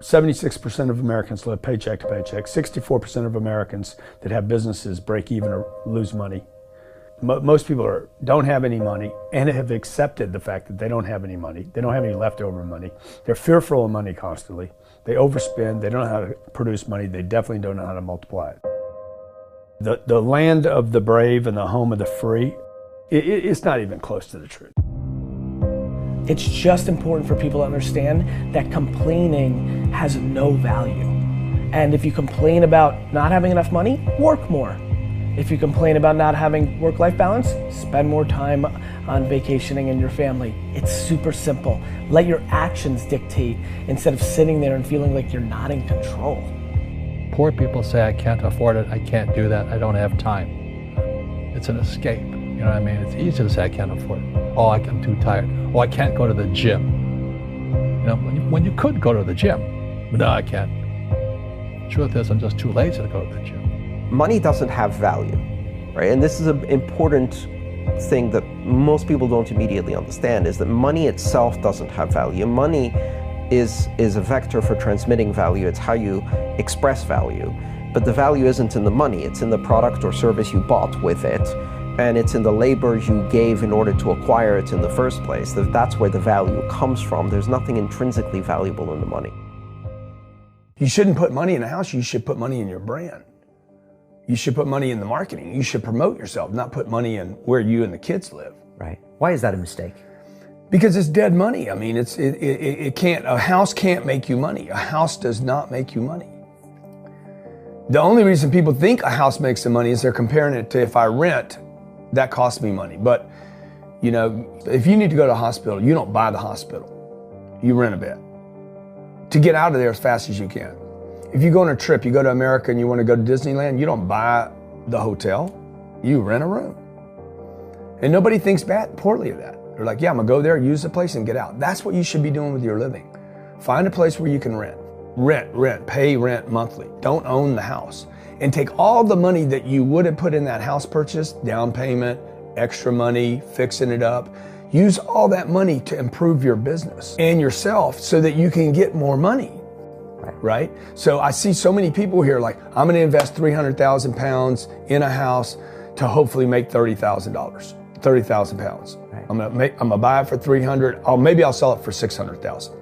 76% of Americans live paycheck to paycheck. 64% of Americans that have businesses break even or lose money. Most people don't have any money and have accepted the fact that they don't have any money. They don't have any leftover money. They're fearful of money constantly. They overspend. They don't know how to produce money. They definitely don't know how to multiply it. The land of the brave and the home of the free, it's not even close to the truth. It's just important for people to understand that complaining has no value. And if you complain about not having enough money, work more. If you complain about not having work-life balance, spend more time on vacationing in your family. It's super simple. Let your actions dictate instead of sitting there and feeling like you're not in control. Poor people say, I can't afford it, I can't do that, I don't have time. It's an escape, you know what I mean? It's easy to say I can't afford it. Oh, I'm too tired. Oh, I can't go to the gym. You know, when you could go to the gym, but no, I can't. Truth is, I'm just too lazy to go to the gym. Money doesn't have value, right? And this is an important thing that most people don't immediately understand, is that money itself doesn't have value. Money is a vector for transmitting value. It's how you express value. But the value isn't in the money, it's in the product or service you bought with it. And it's in the labor you gave in order to acquire it in the first place. That's where the value comes from. There's nothing intrinsically valuable in the money. You shouldn't put money in a house, you should put money in your brand. You should put money in the marketing. You should promote yourself, not put money in where you and the kids live. Right. Why is that a mistake? Because it's dead money. I mean, it can't, a house can't make you money. A house does not make you money. The only reason people think a house makes them money is they're comparing it to, if I rent, that costs me money. But, you know, if you need to go to a hospital, you don't buy the hospital. You rent a bed to get out of there as fast as you can. If you go on a trip, you go to America and you want to go to Disneyland, you don't buy the hotel, you rent a room. And nobody thinks poorly of that. They're like, yeah, I'm gonna go there, use the place and get out. That's what you should be doing with your living. Find a place where you can rent. Pay rent monthly. Don't own the house. And take all the money that you would have put in that house purchase, down payment, extra money, fixing it up, use all that money to improve your business and yourself so that you can get more money, right? So I see so many people here like, I'm gonna invest 300,000 pounds in a house to hopefully make $30,000, 30,000 pounds. Right. I'm gonna buy it for 300, maybe I'll sell it for 600,000.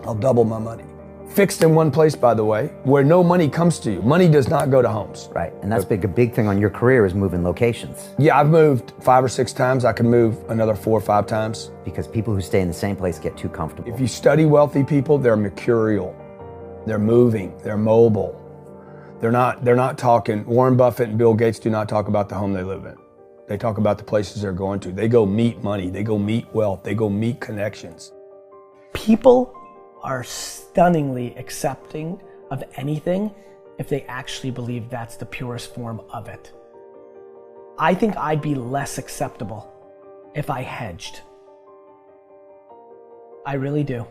I'll double my money. Fixed in one place, by the way, where no money comes to you. Money does not go to homes. Right, and that's a big thing on your career is moving locations. Yeah, I've moved 5 or 6 times. I can move another 4 or 5 times. Because people who stay in the same place get too comfortable. If you study wealthy people, they're mercurial. They're moving, they're mobile. They're not talking, Warren Buffett and Bill Gates do not talk about the home they live in. They talk about the places they're going to. They go meet money, they go meet wealth, they go meet connections. People are stunningly accepting of anything if they actually believe that's the purest form of it. I think I'd be less acceptable if I hedged. I really do.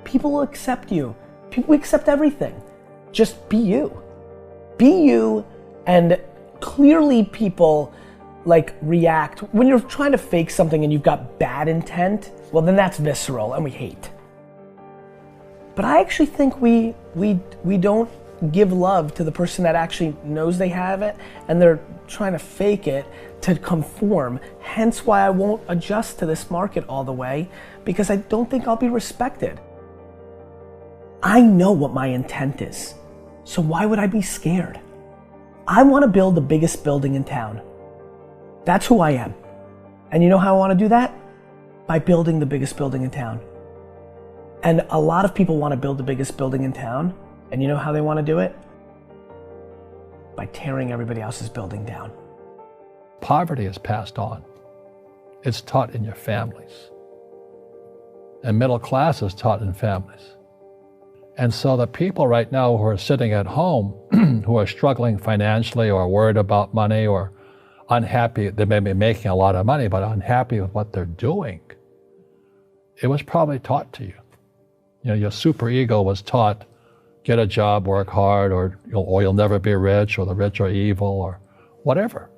People will accept you. People accept everything. Just be you. Be you, and clearly people react. When you're trying to fake something and you've got bad intent, well then that's visceral and we hate. But I actually think we don't give love to the person that actually knows they have it and they're trying to fake it to conform. Hence why I won't adjust to this market all the way, because I don't think I'll be respected. I know what my intent is, so why would I be scared? I want to build the biggest building in town. That's who I am. And you know how I want to do that? By building the biggest building in town. And a lot of people want to build the biggest building in town, and you know how they want to do it? By tearing everybody else's building down. Poverty is passed on. It's taught in your families. And middle class is taught in families. And so the people right now who are sitting at home, who are struggling financially or worried about money or unhappy, they may be making a lot of money, but unhappy with what they're doing, it was probably taught to you. You know, your superego was taught, get a job, work hard, or you'll never be rich, or the rich are evil, or whatever.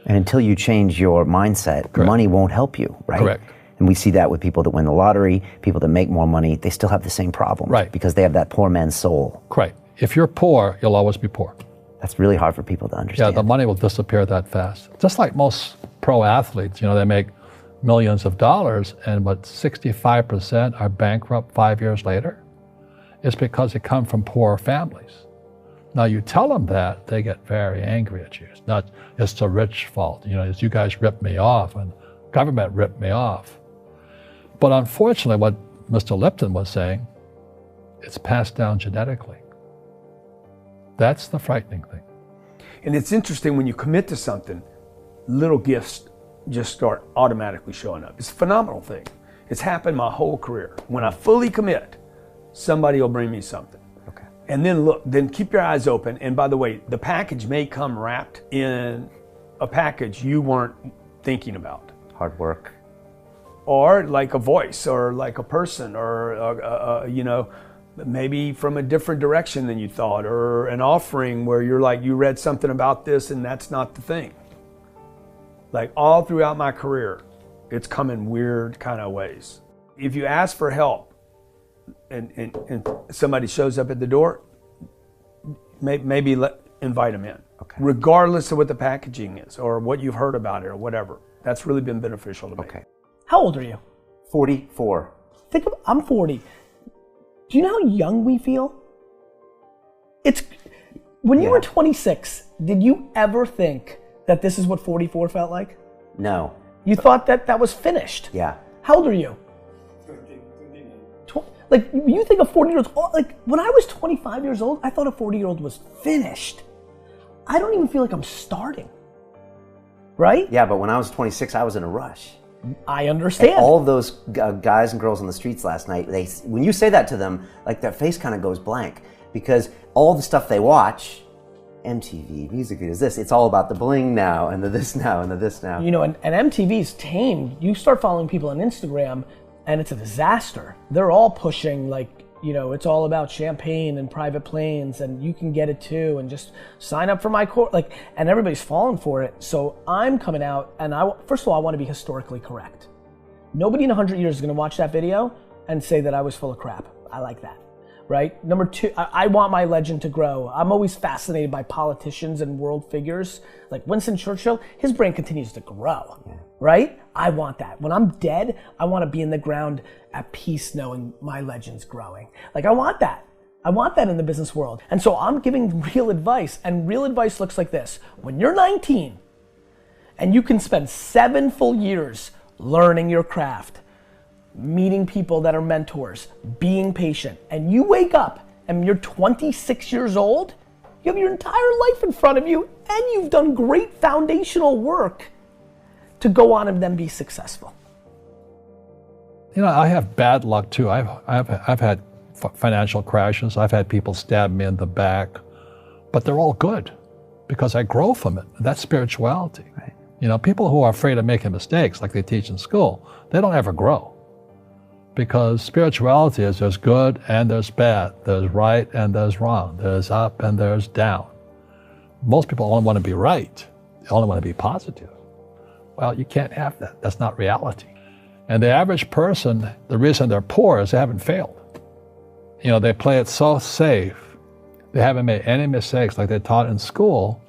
And until you change your mindset, Correct. Money won't help you, right? Correct. And we see that with people that win the lottery, people that make more money, they still have the same problem. Right. Because they have that poor man's soul. Right. If you're poor, you'll always be poor. That's really hard for people to understand. Yeah, the money will disappear that fast. Just like most pro athletes, they make millions of dollars, and 65% are bankrupt 5 years later. It's because they come from poor families. Now you tell them that, they get very angry at you. It's not, it's the rich fault. It's you guys ripped me off and government ripped me off. But unfortunately, what Mr. Lipton was saying, it's passed down genetically. That's the frightening thing. And it's interesting when you commit to something, little gifts just start automatically showing up. It's a phenomenal thing. It's happened my whole career. When I fully commit, somebody will bring me something. Okay. And then keep your eyes open. And by the way, the package may come wrapped in a package you weren't thinking about. Hard work. Or like a voice, or like a person, or maybe from a different direction than you thought, or an offering where you're like, you read something about this and that's not the thing. Like all throughout my career, it's come in weird kind of ways. If you ask for help and somebody shows up at the door, maybe invite them in. Okay. Regardless of what the packaging is or what you've heard about it or whatever. That's really been beneficial to me. Okay. How old are you? 44. I'm 40. Do you know how young we feel? When you were 26, did you ever think that this is what 44 felt like? No. You thought that was finished? Yeah. How old are you? 13. Like, you think a 40-year-old, like, when I was 25 years old, I thought a 40-year-old was finished. I don't even feel like I'm starting. Right? Yeah, but when I was 26, I was in a rush. I understand. And all of those guys and girls on the streets last night, when you say that to them, like their face kind of goes blank, because all the stuff they watch, MTV, music videos, it's all about the bling now, and the this now, and the this now. And MTV's tamed. You start following people on Instagram, and it's a disaster. They're all pushing, like, it's all about champagne and private planes, and you can get it too, and just sign up for my course, and everybody's falling for it. So I'm coming out, and first of all, I want to be historically correct. Nobody in 100 years is going to watch that video and say that I was full of crap. I like that, right? Number two, I want my legend to grow. I'm always fascinated by politicians and world figures. Like Winston Churchill, his brain continues to grow, right? I want that. When I'm dead, I want to be in the ground at peace knowing my legend's growing. Like, I want that. I want that in the business world. And so I'm giving real advice, and real advice looks like this. When you're 19 and you can spend 7 full years learning your craft, meeting people that are mentors, being patient, and you wake up and you're 26 years old, you have your entire life in front of you, and you've done great foundational work to go on and then be successful. I have bad luck too. I've had financial crashes. I've had people stab me in the back, but they're all good because I grow from it. That's spirituality. Right. People who are afraid of making mistakes, like they teach in school, they don't ever grow. Because spirituality is there's good and there's bad, there's right and there's wrong, there's up and there's down. Most people only want to be right. They only want to be positive. Well, you can't have that. That's not reality. And the average person, the reason they're poor is they haven't failed. They play it so safe. They haven't made any mistakes like they're taught in school.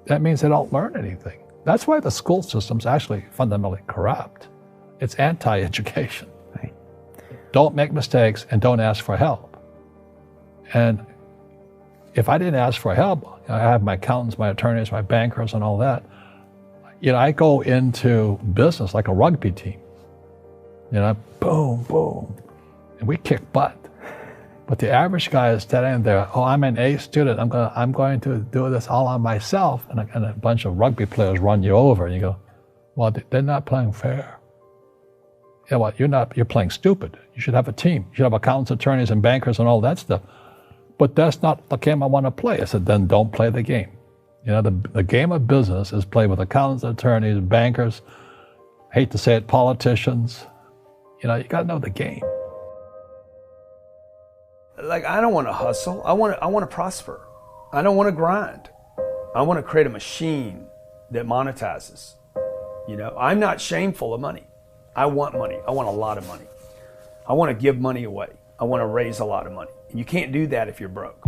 That means they don't learn anything. That's why the school system's actually fundamentally corrupt. It's anti-education. Right. Don't make mistakes and don't ask for help. And if I didn't ask for help, I have my accountants, my attorneys, my bankers, and all that. I go into business like a rugby team. Boom, boom, and we kick butt. But the average guy is standing there, I'm an A student, I'm going to do this all on myself, and a bunch of rugby players run you over, and you go, well, they're not playing fair. Yeah, well, you're playing stupid. You should have a team. You should have accountants, attorneys, and bankers, and all that stuff. But that's not the game I want to play. I said, then don't play the game. The game of business is played with accountants, attorneys, bankers, hate to say it, politicians. You got to know the game. Like, I don't want to hustle. I want to prosper. I don't want to grind. I want to create a machine that monetizes. I'm not shameful of money. I want money. I want a lot of money. I want to give money away. I want to raise a lot of money. And you can't do that if you're broke.